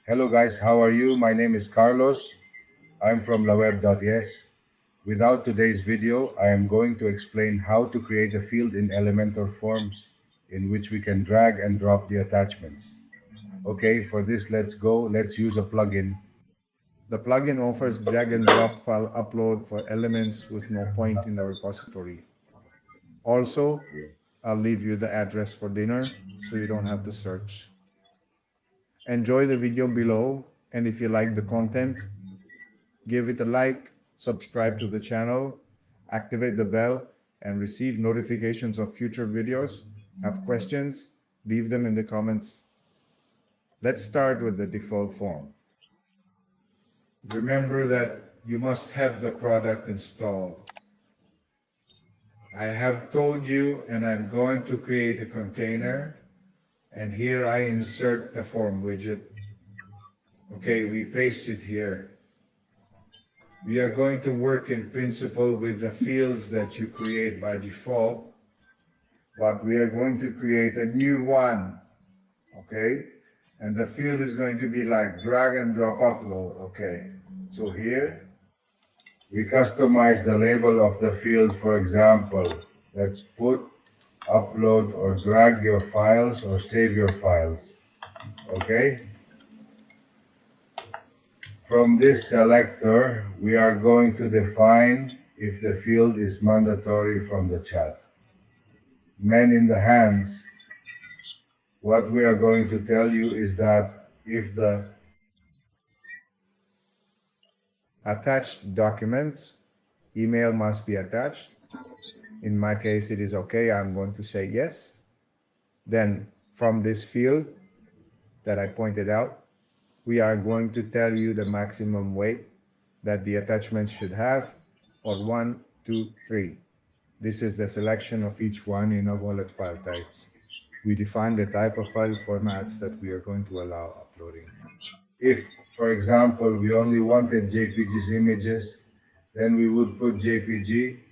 Hello guys, how are you? My name is Carlos. I'm from laweb.yes. Without today's video, I am going to explain how to create a field in Elementor forms in which we can drag and drop the attachments. Okay, for this, let's go. Let's use a plugin. The plugin offers drag and drop file upload for elements with no point in the repository. Also, I'll leave you the address for dinner so you don't have to search. Enjoy the video below, and if you like the content, give it a like, subscribe to the channel, activate the bell, and receive notifications of future videos. Have questions? Leave them in the comments. Let's start with the default form. Remember that you must have the product installed. I have told you, and I'm going to create a container, and here I insert the form widget. Okay, we paste it here. We are going to work in principle with the fields that you create by default, but we are going to create a new one, okay? And the field is going to be like drag and drop upload, okay? So here, We customize the label of the field, for example. Let's put upload or drag your files or save your files. Okay? From this selector, we are going to define if the field is mandatory from the chat. Men in the hands, what we are going to tell you is that if the attached documents, email must be attached. In my case, it is okay. I'm going to say yes. Then from this field that I pointed out, we are going to tell you the maximum weight that the attachment should have, or 1, 2, 3. This is the selection of each one in our wallet file types. We define the type of file formats that we are going to allow uploading. If, for example, we only wanted JPG's images, then we would put JPG.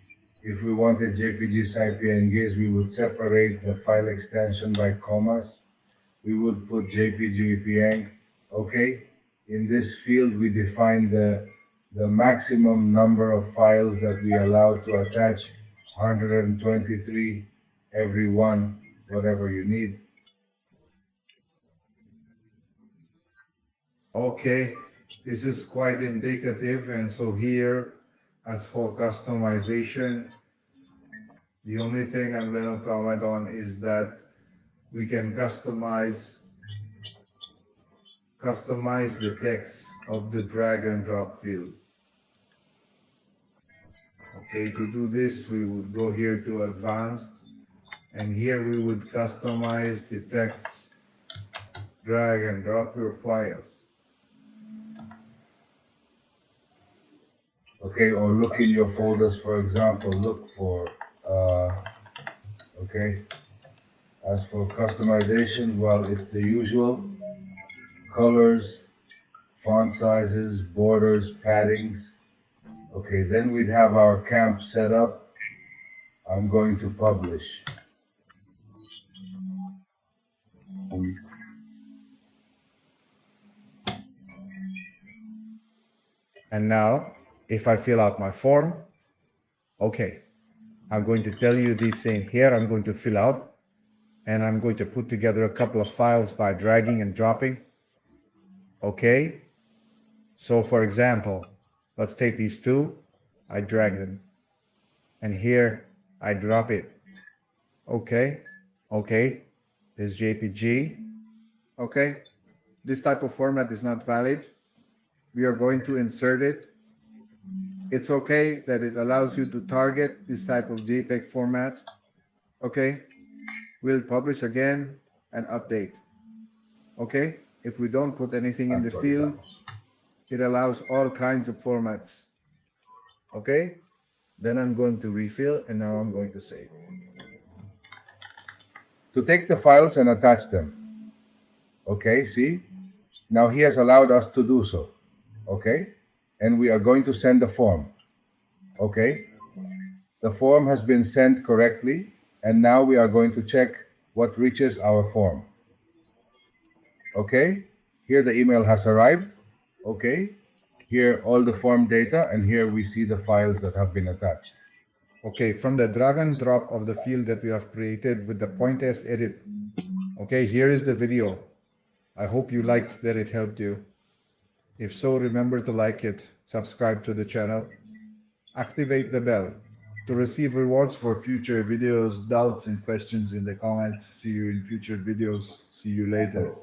If we wanted JPG's IPNGs, we would separate the file extension by commas. We would put JPG IPN. Okay? In this field, we define the maximum number of files that we allow to attach, 123, every one, whatever you need. Okay, this is quite indicative, and so here, as for customization, the only thing I'm going to comment on is that we can customize the text of the drag and drop field. Okay, to do this, we would go here to advanced, and here we would customize the text, drag and drop your files. Okay, or look in your folders, for example, look for, okay. As for customization, well, it's the usual. Colors, font sizes, borders, paddings. Okay, then we'd have our camp set up. I'm going to publish. And now, if I fill out my form, okay, I'm going to tell you this thing here. I'm going to fill out, and I'm going to put together a couple of files by dragging and dropping. Okay, so for example, let's take these two. I drag them, and here I drop it. Okay, this JPG. Okay, this type of format is not valid. We are going to insert it. It's okay that it allows you to target this type of JPEG format. Okay, we'll publish again and update. Okay, if we don't put anything in the field, it allows all kinds of formats. Okay, then I'm going to refill, and now I'm going to save. To take the files and attach them. Okay, see? Now he has allowed us to do so. Okay? And we are going to send the form. Okay? The form has been sent correctly, and now we are going to check what reaches our form. Okay? Here the email has arrived. Okay. Here all the form data, and here we see the files that have been attached. Okay, from the drag and drop of the field that we have created with the point S edit. Okay, here is the video. I hope you liked that it helped you. If so, remember to like it, subscribe to the channel, activate the bell to receive rewards for future videos, doubts and questions in the comments. See you in future videos. See you later.